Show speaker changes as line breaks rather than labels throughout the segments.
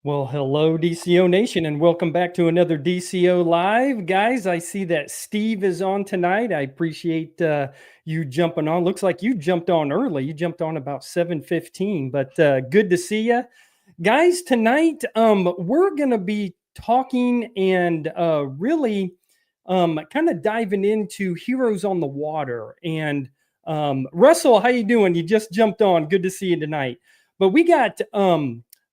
Well, hello, DCO Nation, and welcome back to another DCO Live. Guys, I see that Steve is on tonight. I appreciate you jumping on. Looks like you jumped on early. You jumped on about 7:15, but good to see you. Guys, tonight we're going to be talking and really kind of diving into Heroes on the Water. And Russell, how you doing? You just jumped on. Good to see you tonight. But we got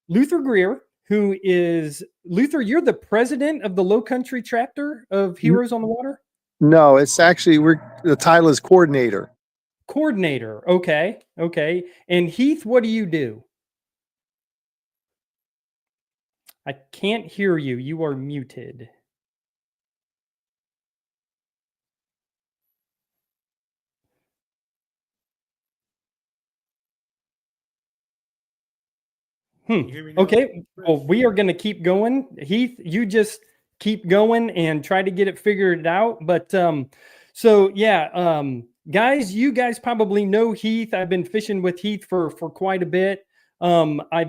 Luther Greer, who is Luther. You're the president of the Low Country chapter of Heroes on the Water.
No, it's actually the title is coordinator.
Coordinator. Okay. And Heath, what do you do? I can't hear you. You are muted. Okay. Well, we are going to keep going. Heath, you just keep going and try to get it figured out. But guys, you guys probably know Heath. I've been fishing with Heath for quite a bit. I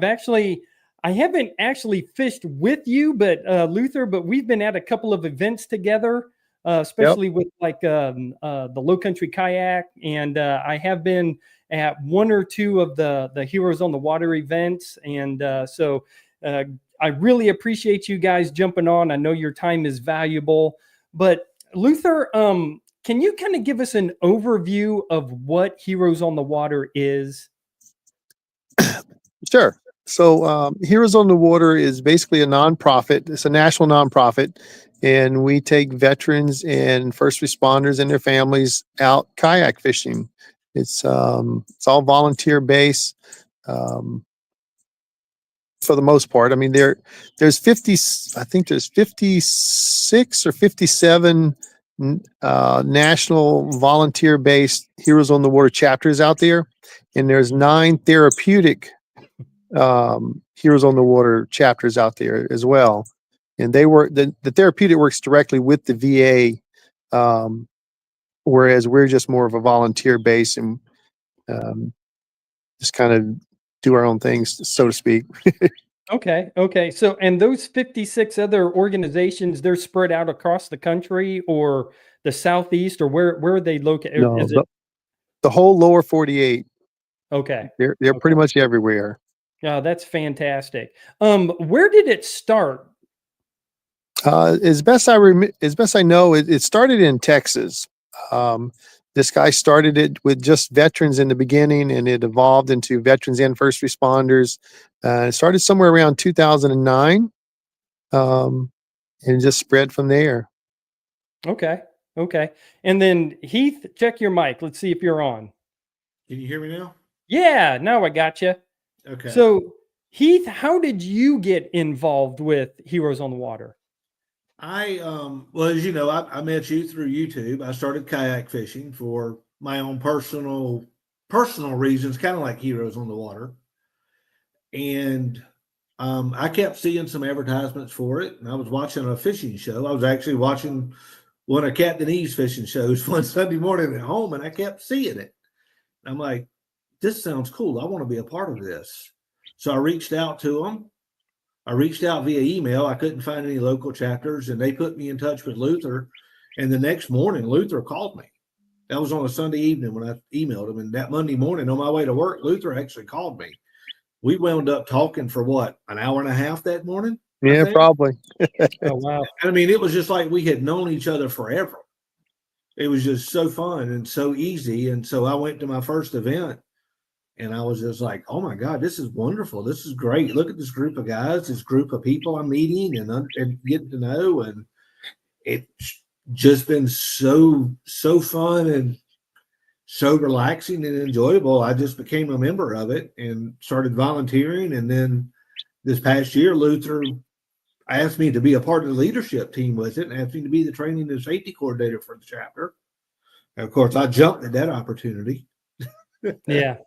haven't actually fished with you, but Luther, but we've been at a couple of events together, especially with like the Low Country Kayak, and I have been at one or two of the Heroes on the Water events, and I really appreciate you guys jumping on. I know your time is valuable, but Luther, can you kind of give us an overview of what Heroes on the Water is?
Sure. So Heroes on the Water is basically a nonprofit. It's a national nonprofit, and we take veterans and first responders and their families out kayak fishing. It's all volunteer based for the most part. I mean, there's 56 or 57 national volunteer based Heroes on the Water chapters out there, and there's 9 therapeutic Heroes on the Water chapters out there as well. And the therapeutic works directly with the VA, whereas we're just more of a volunteer base and just kind of do our own things, so to speak.
Okay. So, and those 56 other organizations, they're spread out across the country or the Southeast, or where are they located?
No, the whole lower 48.
Okay.
They're pretty much everywhere.
Yeah, that's fantastic. Where did it start?
As best I know, it started in Texas. This guy started it with just veterans in the beginning, and it evolved into veterans and first responders. It started somewhere around 2009, and just spread from there.
Okay. And then Heath, check your mic. Let's see if you're on.
Can you hear me now?
Yeah, now I got you.
Okay.
So Heath, how did you get involved with Heroes on the Water?
Well, as you know, I met you through YouTube. I started kayak fishing for my own personal reasons, kind of like Heroes on the Water. And I kept seeing some advertisements for it, and I was watching a fishing show. I was actually watching one of Captain E's fishing shows one Sunday morning at home, and I kept seeing it. I'm like, this sounds cool. I want to be a part of this. So I reached out to them. I reached out via email. I couldn't find any local chapters, and they put me in touch with Luther. And the next morning, Luther called me. That was on a Sunday evening when I emailed him. And that Monday morning on my way to work, Luther actually called me. We wound up talking for an hour and a half that morning?
Yeah, probably.
Oh, wow.
I mean, it was just like we had known each other forever. It was just so fun and so easy. And so I went to my first event, and I was just like, oh my God, this is wonderful. This is great. Look at this group of guys, this group of people I'm meeting and getting to know. And it's just been so fun and so relaxing and enjoyable. I just became a member of it and started volunteering. And then this past year, Luther asked me to be a part of the leadership team with it and asked me to be the training and safety coordinator for the chapter. And of course, I jumped at that opportunity.
Yeah.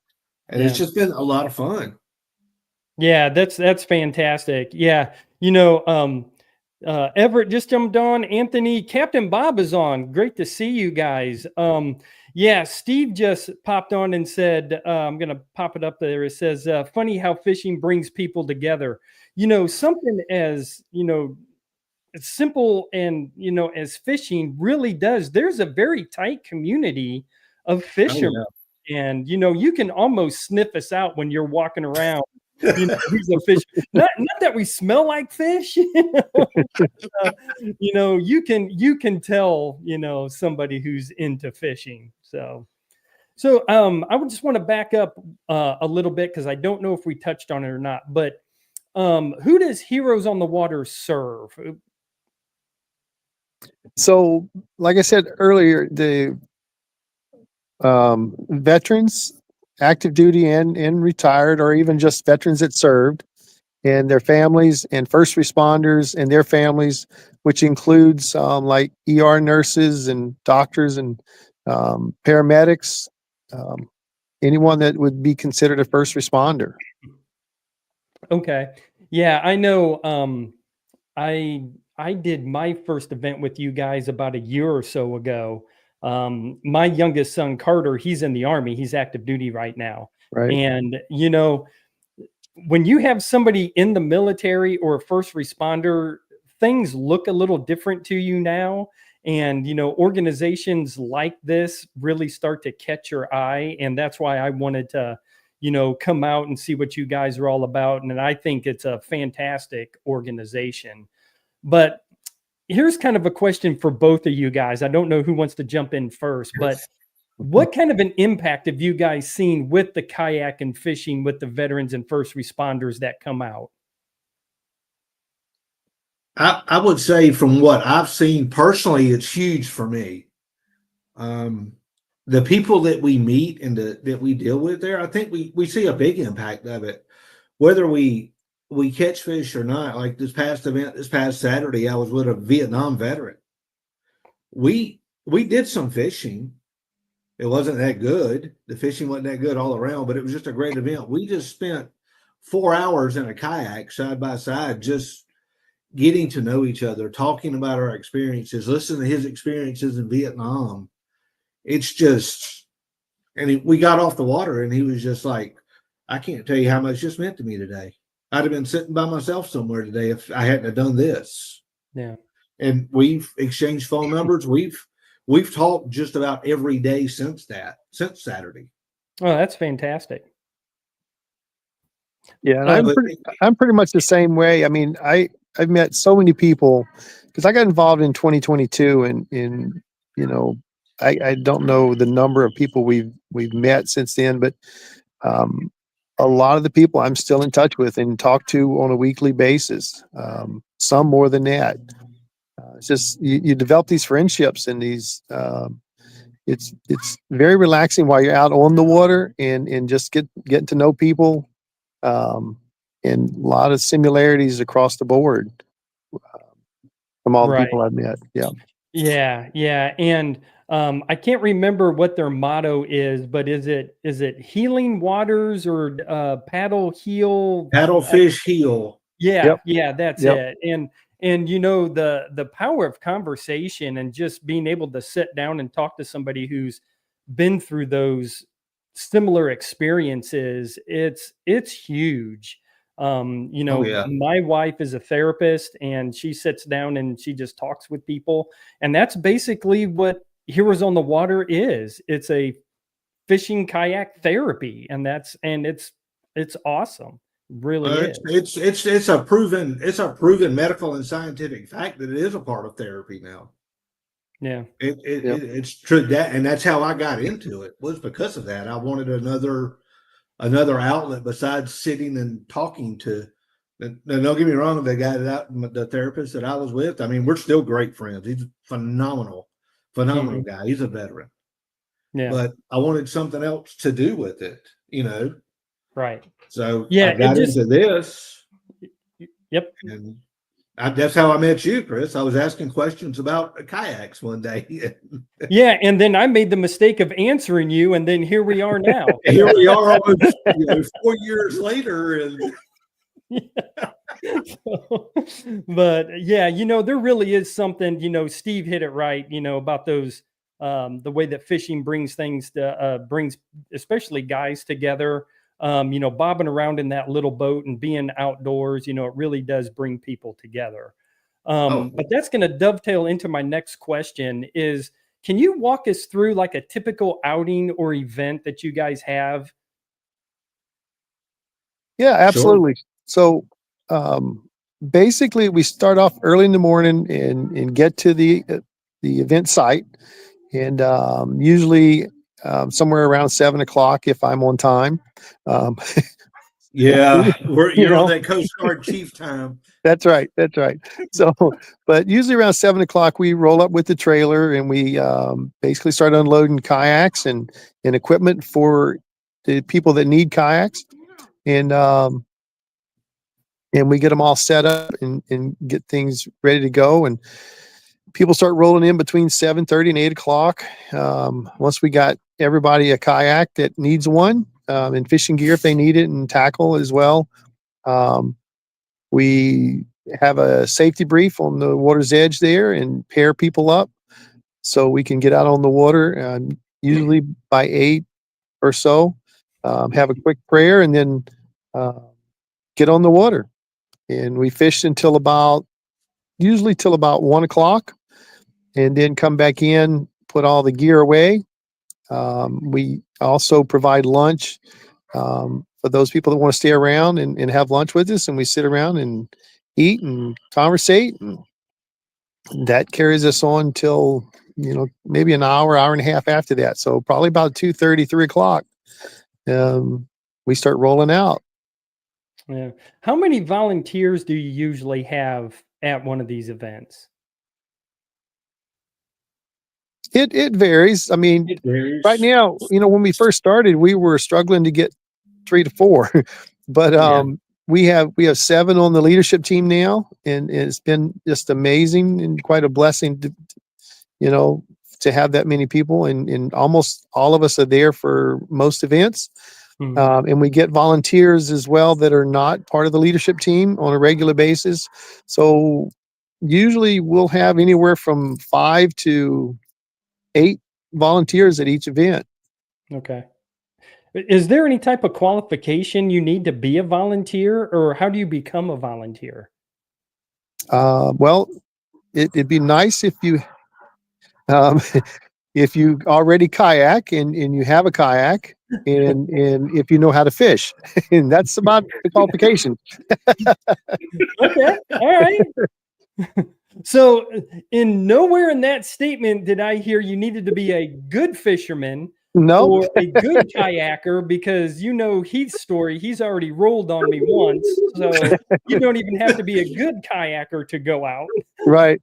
And it's just been a lot of fun.
Yeah, that's fantastic. Yeah. Everett just jumped on. Anthony, Captain Bob is on. Great to see you guys. Yeah, Steve just popped on and said, I'm going to pop it up there. It says, funny how fishing brings people together. something as, as simple and, as fishing really does, there's a very tight community of
Oh
fishermen. And, you can almost sniff us out when you're walking around. Who's a fish? Not that we smell like fish. You can tell, somebody who's into fishing. So I would just want to back up a little bit because I don't know if we touched on it or not. But who does Heroes on the Water serve?
So, like I said earlier, the veterans, active duty and retired, or even just veterans that served, and their families, and first responders and their families, which includes like ER nurses and doctors and paramedics, um, anyone that would be considered a first responder.
Okay. Yeah, I know. I did my first event with you guys about a year or so ago. My youngest son, Carter, he's in the Army. He's active duty right now.
Right.
And, when you have somebody in the military or a first responder, things look a little different to you now. And, organizations like this really start to catch your eye. And that's why I wanted to, come out and see what you guys are all about. And I think it's a fantastic organization. But here's kind of a question for both of you guys. I don't know who wants to jump in first, but what kind of an impact have you guys seen with the kayak and fishing with the veterans and first responders that come out?
I would say from what I've seen personally, it's huge for me. The people that we meet and that we deal with there, I think we see a big impact of it. Whether we catch fish or not, like this past event, this past Saturday, I was with a Vietnam veteran. We did some fishing. It wasn't that good. The fishing wasn't that good all around, but it was just a great event. We just spent 4 hours in a kayak side by side, just getting to know each other, talking about our experiences, listening to his experiences in Vietnam. It's just, and we got off the water and he was just like, I can't tell you how much this meant to me today. I'd have been sitting by myself somewhere today if I hadn't have done this.
Yeah.
And we've exchanged phone numbers. We've talked just about every day since Saturday.
Oh, that's fantastic.
Yeah, and I'm pretty much the same way. I mean, I've met so many people because I got involved in 2022, and I don't know the number of people we've met since then, but a lot of the people I'm still in touch with and talk to on a weekly basis. Some more than that. It's just you develop these friendships and these. It's very relaxing while you're out on the water and just getting to know people. And a lot of similarities across the board from all the people I've met.
Yeah. And I can't remember what their motto is, but is it healing waters or paddle
fish heal?
Yeah, that's it. And the power of conversation and just being able to sit down and talk to somebody who's been through those similar experiences, it's huge. My wife is a therapist and she sits down and she just talks with people, and that's basically what Heroes on the Water is. It's a fishing kayak therapy, and it's awesome. Really is.
It's a proven medical and scientific fact that it is a part of therapy now.
Yeah.
It's true that, and that's how I got into it, was because of that. I wanted another outlet besides sitting and talking to. And don't get me wrong, the therapist that I was with, I mean, we're still great friends. He's a phenomenal guy. He's a veteran.
Yeah.
But I wanted something else to do with it,
Right.
So I got into this.
Yep.
And that's how I met you, Chris. I was asking questions about kayaks one day.
Yeah, and then I made the mistake of answering you, and then here we are now.
Here we are almost 4 years later. And
but yeah, there really is something, Steve hit it right, about those, the way that fishing brings things brings especially guys together. bobbing around in that little boat and being outdoors, it really does bring people together. But that's going to dovetail into my next question is, can you walk us through like a typical outing or event that you guys have?
Yeah, absolutely. Sure. So basically we start off early in the morning and get to the event site, and usually somewhere around 7 o'clock if I'm on time.
Yeah, you're on that Coast Guard chief time.
That's right. That's right. So, but usually around 7 o'clock, we roll up with the trailer and we basically start unloading kayaks and equipment for the people that need kayaks. And we get them all set up and get things ready to go. And people start rolling in between 7:30 and 8 o'clock. Once we got everybody a kayak that needs one, and fishing gear if they need it, and tackle as well. We have a safety brief on the water's edge there and pair people up so we can get out on the water, usually by 8 or so. Have a quick prayer and then get on the water. And we fish usually till about 1 o'clock, and then come back in, put all the gear away. We also provide lunch for those people that want to stay around and have lunch with us, and we sit around and eat and conversate, and that carries us on till maybe an hour and a half after that. So probably about 2:30, 3 o'clock, we start rolling out.
Yeah. How many volunteers do you usually have at one of these events?
It varies. I mean,
It varies.
right now, when we first started, we were struggling to get 3 to 4, but we have 7 on the leadership team now, and it's been just amazing and quite a blessing to have that many people, and almost all of us are there for most events. And we get volunteers as well that are not part of the leadership team on a regular basis. So usually we'll have anywhere from 5 to 8 volunteers at each event.
Okay. Is there any type of qualification you need to be a volunteer, or how do you become a volunteer?
Well, it'd be nice if you um, if you already kayak and you have a kayak, and if you know how to fish, and that's about the qualification.
Okay. All right. So in nowhere in that statement did I hear you needed to be a good fisherman
No,
or a good kayaker, because Heath's story, he's already rolled on me once. So you don't even have to be a good kayaker to go out.
right.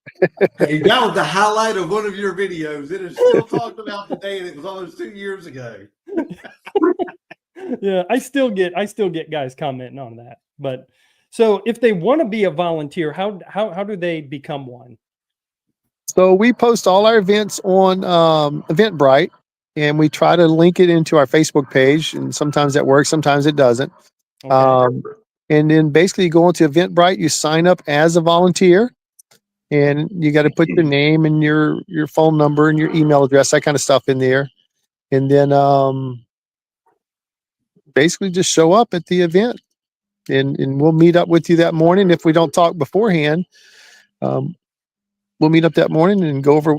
Hey, that was the highlight of one of your videos. It is still talked about today, and it was almost 2 years ago.
Yeah, I still get guys commenting on that. But so if they want to be a volunteer, how do they become one?
So we post all our events on Eventbrite, and we try to link it into our Facebook page. And sometimes that works, sometimes it doesn't.
Okay.
And then basically you go into Eventbrite, you sign up as a volunteer, and you got to put your name and your phone number and your email address, that kind of stuff in there. And then basically just show up at the event, and we'll meet up with you that morning. If we don't talk beforehand, we'll meet up that morning and go over,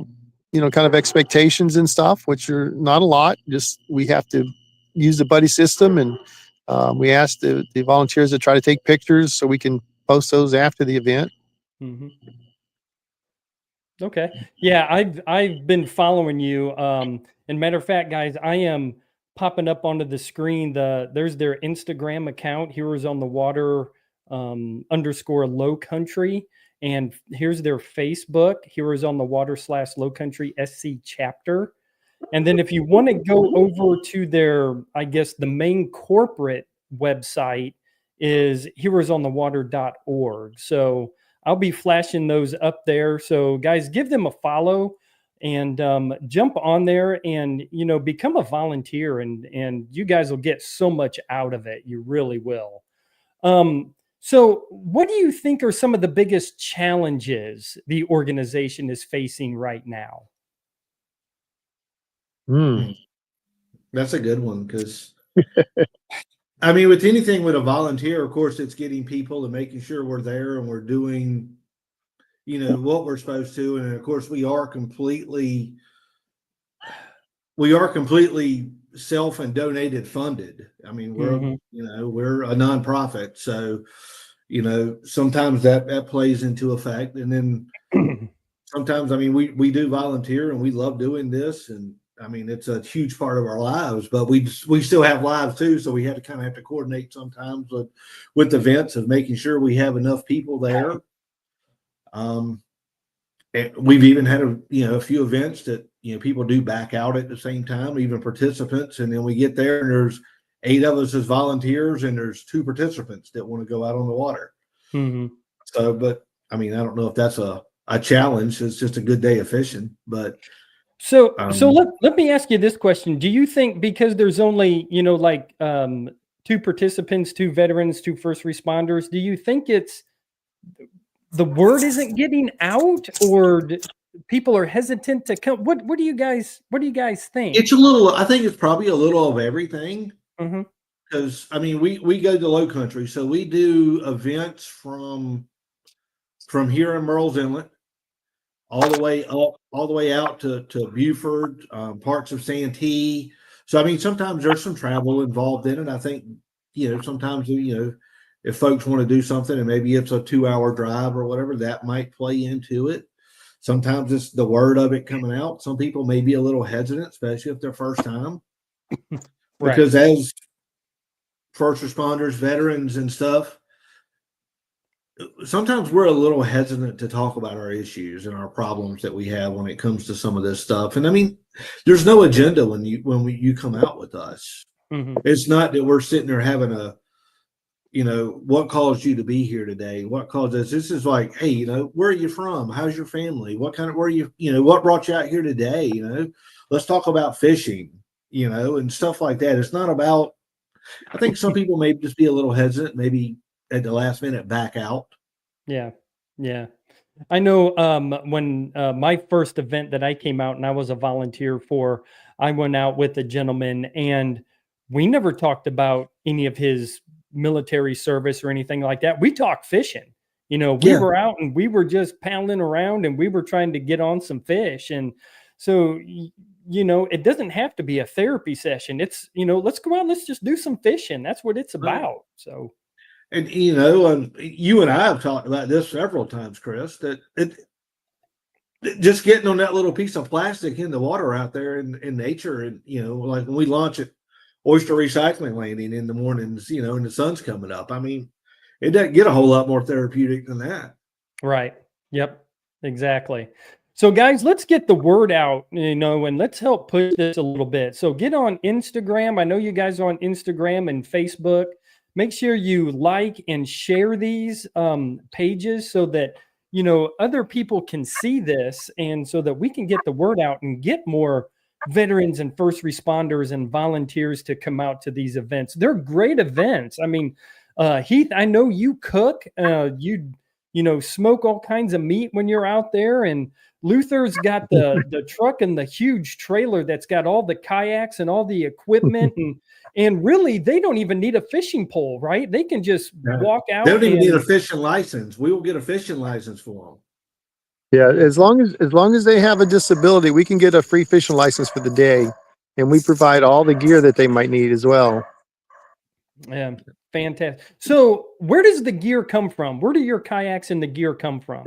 kind of expectations and stuff, which are not a lot. Just we have to use the buddy system, and we ask the volunteers to try to take pictures so we can post those after the event.
Mm-hmm. Okay. Yeah, I've been following you. And matter of fact, guys, I am popping up onto the screen. There's their Instagram account, Heroes on the Water _ Low Country. And here's their Facebook, Heroes on the Water / Low Country SC chapter. And then if you want to go over to their, I guess the main corporate website is heroesonthewater.org. So I'll be flashing those up there. So guys, give them a follow and jump on there and, become a volunteer, and you guys will get so much out of it. You really will. So what do you think are some of the biggest challenges the organization is facing right now?
That's a good one, because I mean, with anything with a volunteer, of course, it's getting people and making sure we're there and we're doing, what we're supposed to. And of course, we are completely self and donated funded. I mean,
Hmm.
we're a nonprofit. So, sometimes that plays into effect. And then sometimes, I mean, we do volunteer and we love doing this. And I mean, it's a huge part of our lives, but we still have lives too. So we have to coordinate sometimes with events of making sure we have enough people there. Um, and we've even had a few events that people do back out at the same time, even participants, and then we get there and there's 8 of us as volunteers and there's 2 participants that want to go out on the water.
Hmm.
So, but I mean, I don't know if that's a challenge. It's just a good day of fishing, but
So let me ask you this question. Do you think because there's only, like 2 participants, 2 veterans, 2 first responders, do you think it's the word isn't getting out, or people are hesitant to come? What do you guys think?
I think it's probably a little of everything.
Hmm.
Because I mean, we go to low country, so we do events from here in Merle's Inlet all the way up, all the way out to Buford, parts of Santee. So I mean, sometimes there's some travel involved in it. I think sometimes if folks want to do something and maybe it's a 2-hour drive or whatever, that might play into it. Sometimes it's the word of it coming out. Some people may be a little hesitant, especially if they're first time,
Right.
because as first responders, veterans, and stuff, sometimes we're a little hesitant to talk about our issues and our problems that we have when it comes to some of this stuff. And I mean, there's no agenda when you come out with us.
Hmm.
It's not that we're sitting there having what caused you to be here today? What caused us? This is like, hey, where are you from? How's your family? Where you, what brought you out here today? Let's talk about fishing, and stuff like that. It's not about, I think some people may just be a little hesitant, maybe at the last minute back out.
Yeah. Yeah. I know when my first event that I came out and I was a volunteer for, I went out with a gentleman and we never talked about any of his military service or anything like that. We talked fishing. We
Yeah.
were out and we were just paddling around and we were trying to get on some fish. And so, it doesn't have to be a therapy session. It's, let's go out, let's just do some fishing. That's what it's
Right.
about. So,
And you and I have talked about this several times, Chris, that just getting on that little piece of plastic in the water out there in nature, and like when we launch at Oyster Recycling Landing in the mornings, and the sun's coming up. I mean, it doesn't get a whole lot more therapeutic than that.
right. Yep. Exactly. So, guys, let's get the word out, and let's help push this a little bit. So, get on Instagram. I know you guys are on Instagram and Facebook. Make sure you like and share these pages so that, other people can see this and so that we can get the word out and get more veterans and first responders and volunteers to come out to these events. They're great events. I mean, Heath, I know you cook. You smoke all kinds of meat when you're out there, and Luther's got the truck and the huge trailer that's got all the kayaks and all the equipment, and really they don't even need a fishing pole, right? They can just
Yeah.
walk
They
out
don't even need a
and
fishing license. We will get a fishing license for them.
Yeah, as long as they have a disability, we can get a free fishing license for the day, and we provide all the gear that they might need as well.
yeah, fantastic. So where does the gear come from? Where do your kayaks and the gear come from?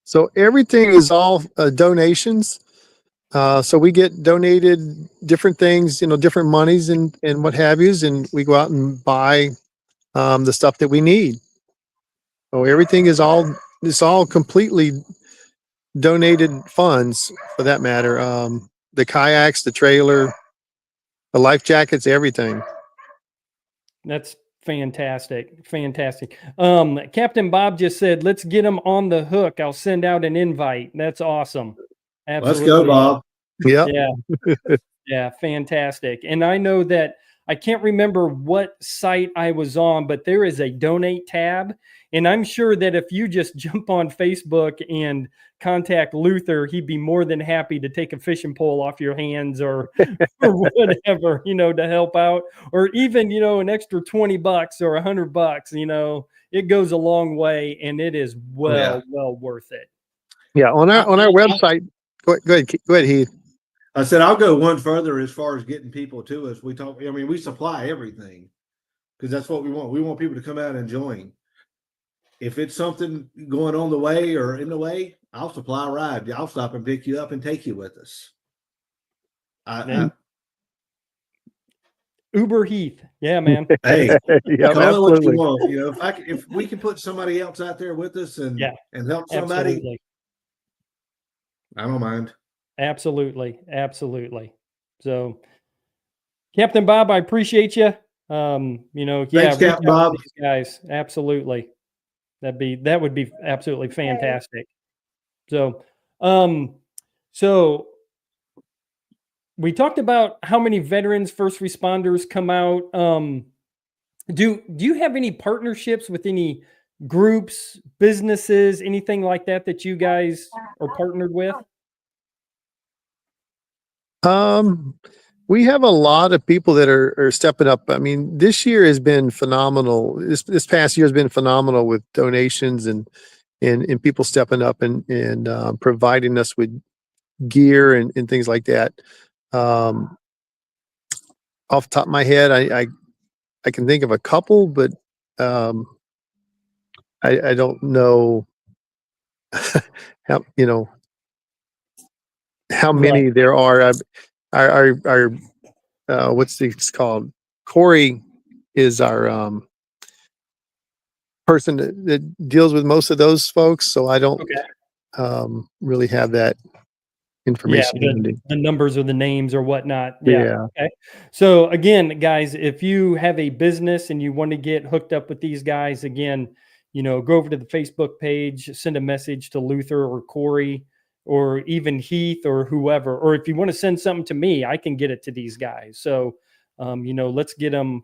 So everything is all donations. So we get donated different things, different monies and what have yous, and we go out and buy the stuff that we need. So everything is all completely donated funds for that matter. The kayaks, the trailer, the life jackets, everything.
That's fantastic. Fantastic. Captain Bob just said, let's get them on the hook. I'll send out an invite. That's awesome.
Let's go,
Absolutely awesome.
Bob.
Yep.
Yeah. Yeah. Fantastic. And I know that I can't remember what site I was on, but there is a donate tab. And I'm sure that if you just jump on Facebook and contact Luther, he'd be more than happy to take a fishing pole off your hands or, or whatever, to help out, or even, an extra $20 or $100, it goes a long way, and it is well worth it.
Yeah. On our website, go ahead, Heath.
I said, I'll go one further as far as getting people to us. We supply everything because that's what we want. We want people to come out and join. If it's something going on the way or in the way, I'll supply a ride. I'll stop and pick you up and take you with us.
Uber Heath. Yeah, man.
Hey,
yeah,
call it what you
absolutely.
want. If we can put somebody else out there with us and help somebody,
Absolutely.
I don't mind.
Absolutely. So, Captain Bob, I appreciate you.
Thanks, Captain Bob.
These guys, absolutely. That would be absolutely fantastic. So, so we talked about how many veterans, first responders come out. Do you have any partnerships with any groups, businesses, anything like that you guys are partnered with?
We have a lot of people that are stepping up. I mean, this year has been phenomenal. This past year has been phenomenal with donations and people stepping up and providing us with gear and things like that. Off the top of my head, I can think of a couple, but I don't know how many there are. Our what's this called? Corey is our person that deals with most of those folks, so I don't really have that information.
The numbers or the names or whatnot.
Yeah.
Okay. So again, guys, if you have a business and you want to get hooked up with these guys, again, go over to the Facebook page, send a message to Luther or Corey or even Heath or whoever. Or if you want to send something to me, I can get it to these guys. So, let's get them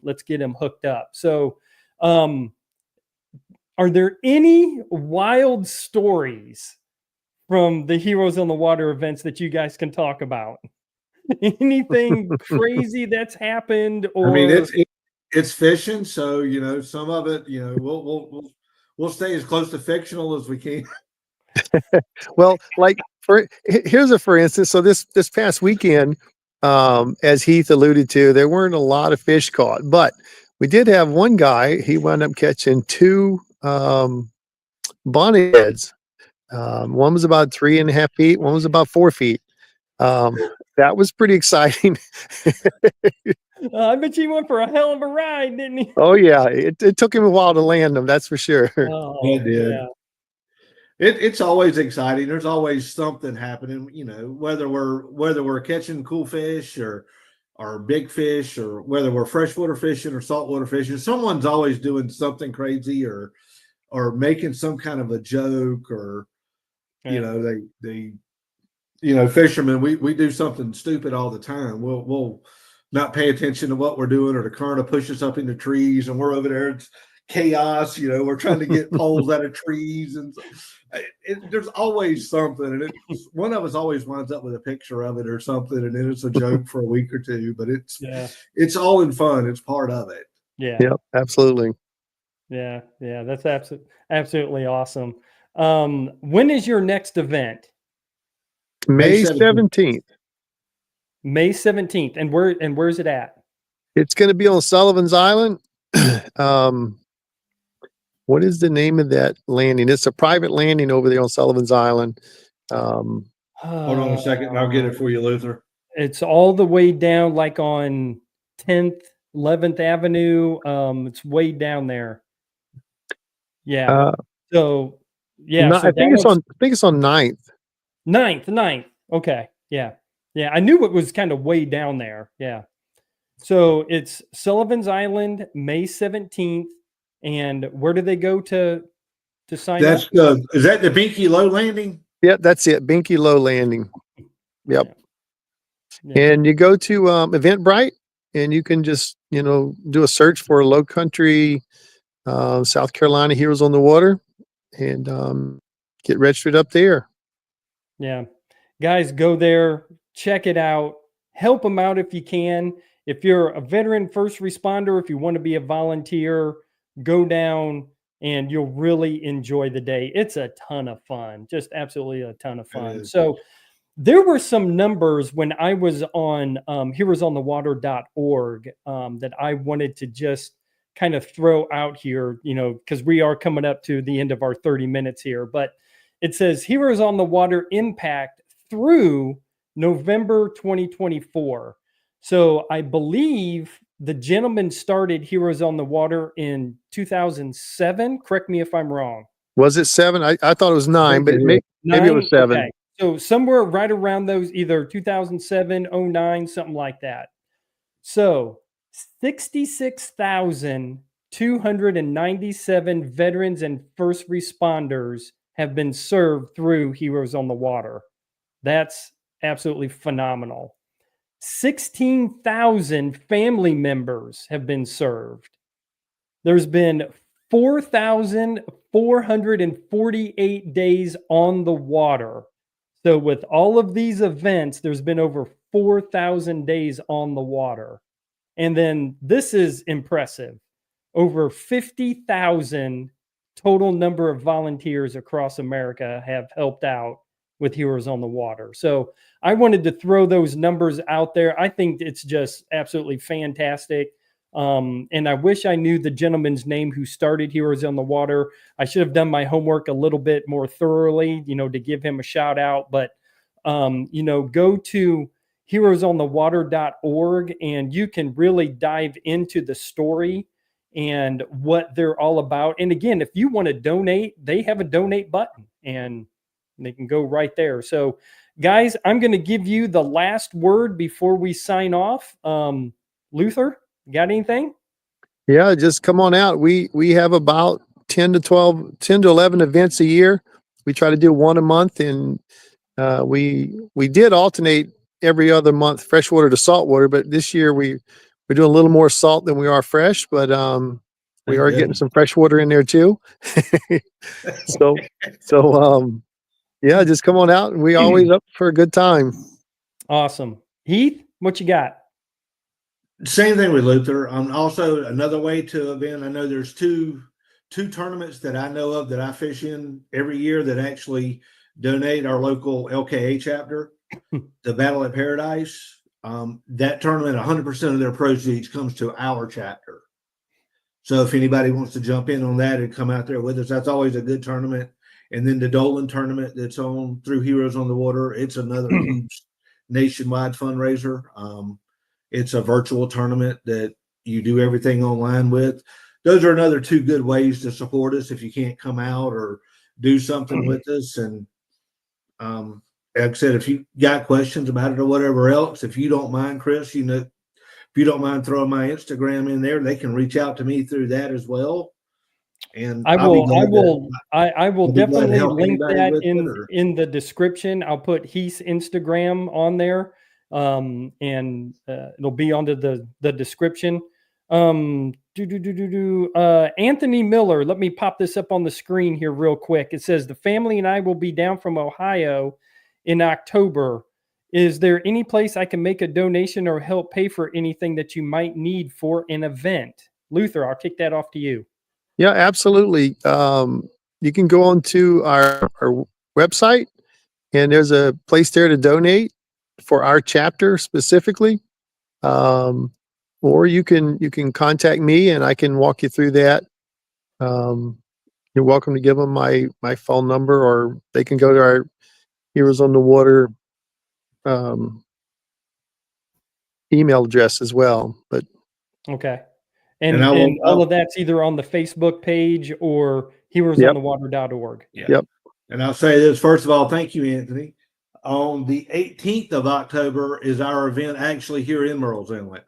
hooked up. So, are there any wild stories from the Heroes on the Water events that you guys can talk about? Anything crazy that's happened? Or
I mean, it's fishing, so some of it, we'll stay as close to fictional as we can.
Well, like here's for instance. So this past weekend, as Heath alluded to, there weren't a lot of fish caught, but we did have one guy. He wound up catching two bonnetheads. One was about 3.5 feet. One was about 4 feet. That was pretty exciting.
I bet you went for a hell of a ride, didn't he?
Oh yeah, it took him a while to land them. That's for sure.
Oh,
it did. Yeah. It's always exciting. There's always something happening. Whether we're catching cool fish or big fish, or whether we're freshwater fishing or saltwater fishing, someone's always doing something crazy or making some kind of a joke, or they fishermen, we do something stupid all the time. We'll not pay attention to what we're doing, or the current will push us up into trees and we're over there. It's chaos. We're trying to get poles out of trees, and there's always something. And one of us always winds up with a picture of it or something, and then it's a joke for a week or two. But it's all in fun. It's part of it.
Yeah.
Yep. Absolutely.
Yeah. That's absolutely awesome. When is your next event?
May 17th.
May 17th. And where's it at?
It's going to be on Sullivan's Island. What is the name of that landing? It's a private landing over there on Sullivan's Island.
Hold on a second, and I'll get it for you, Luther.
It's all the way down, like on 10th, 11th Avenue. It's way down there. Yeah. So yeah.
I think it's on 9th.
9th. Okay. Yeah. I knew it was kind of way down there. Yeah. So it's Sullivan's Island, May 17th. And where do they go to sign up?
Is that the Binky Low Landing?
Yep, that's it. Binky Low Landing. Yep. Yeah. And you go to Eventbrite, and you can just do a search for Low Country South Carolina Heroes on the Water, and get registered up there.
Yeah. Guys, go there, check it out, help them out if you can. If you're a veteran first responder, if you want to be a volunteer, go down and you'll really enjoy the day. It's a ton of fun, just absolutely a ton of fun. So, there were some numbers when I was on heroesonthewater.org that I wanted to just kind of throw out here, because we are coming up to the end of our 30 minutes here. But it says Heroes on the Water impact through November 2024. So I believe the gentleman started Heroes on the Water in 2007. Correct me if I'm wrong.
Was it 7? I thought it was 9, but maybe it was 7.
Okay. So somewhere right around those, either 2007, 09, something like that. So 66,297 veterans and first responders have been served through Heroes on the Water. That's absolutely phenomenal. 16,000 family members have been served. There's been 4,448 days on the water. So with all of these events, there's been over 4,000 days on the water. And then this is impressive. Over 50,000 total number of volunteers across America have helped out with Heroes on the Water. So I wanted to throw those numbers out there. I think it's just absolutely fantastic. And I wish I knew the gentleman's name who started Heroes on the Water. I should have done my homework a little bit more thoroughly, to give him a shout out. But, go to heroesonthewater.org and you can really dive into the story and what they're all about. And again, if you want to donate, they have a donate button and they can go right there. So guys, I'm going to give you the last word before we sign off. Luther, got anything?
Yeah, just come on out. We have about 10 to 11 events a year. We try to do one a month, and we did alternate every other month, freshwater to saltwater, but this year we're doing a little more salt than we are fresh, but we are getting some fresh water in there too. so yeah, just come on out, and we always up for a good time.
Awesome. Heath, what you got?
Same thing with Luther. Also another way to event. I know there's two tournaments that I know of that I fish in every year that actually donate our local LKA chapter, the Battle at Paradise. That tournament, 100% of their proceeds comes to our chapter. So if anybody wants to jump in on that and come out there with us, that's always a good tournament. And then the Dolan tournament that's on through Heroes on the Water, it's another huge nationwide fundraiser. It's a virtual tournament that you do everything online with. Those are another two good ways to support us if you can't come out or do something with us. And like I said, if you got questions about it or whatever else, if you don't mind, Chris, if you don't mind throwing my Instagram in there, they can reach out to me through that as well. And
I will definitely link that in the description. I'll put Heath's Instagram on there. And it'll be under the description. Anthony Miller, let me pop this up on the screen here real quick. It says the family and I will be down from Ohio in October. Is there any place I can make a donation or help pay for anything that you might need for an event? Luther, I'll kick that off to you.
Yeah, absolutely. You can go on to our website, and there's a place there to donate for our chapter specifically. Or you can contact me and I can walk you through that. You're welcome to give them my phone number, or they can go to our Heroes on the Water email address as well. But
okay. And all of that's either on the Facebook page or heroesonthewater.org.
Yeah. Yep. And I'll say this, first of all, thank you, Anthony. On the 18th of October is our event actually here in Murrells Inlet.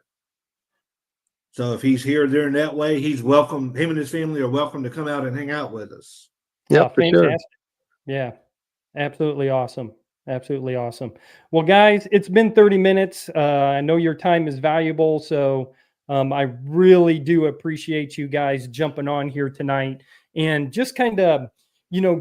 So if he's here during that way, he's welcome. Him and his family are welcome to come out and hang out with us.
Yeah, for sure.
Yeah, absolutely awesome. Absolutely awesome. Well, guys, it's been 30 minutes. I know your time is valuable, so I really do appreciate you guys jumping on here tonight and just kind of,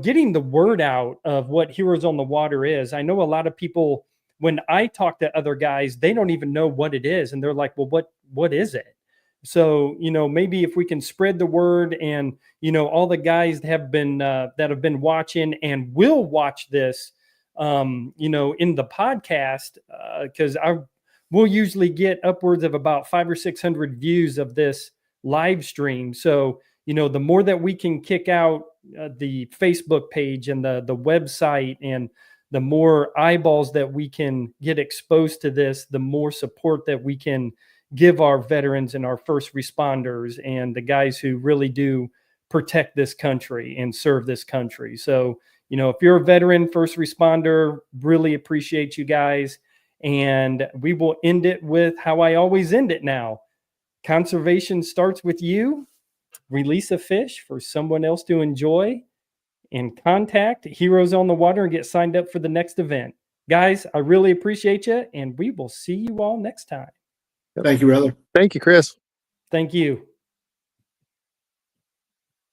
getting the word out of what Heroes on the Water is. I know a lot of people, when I talk to other guys, they don't even know what it is. And they're like, well, what is it? So, maybe if we can spread the word and, all the guys have been, that have been watching and will watch this, in the podcast, because we'll usually get upwards of about 500 or 600 views of this live stream. So, the more that we can kick out the Facebook page and the website, and the more eyeballs that we can get exposed to this, the more support that we can give our veterans and our first responders and the guys who really do protect this country and serve this country. So, if you're a veteran, first responder, really appreciate you guys. And we will end it with how I always end it now. Conservation starts with you. Release a fish for someone else to enjoy, and contact Heroes on the Water and get signed up for the next event. Guys, I really appreciate you, and we will see you all next time.
Thank you, brother.
Thank you, Chris.
Thank you.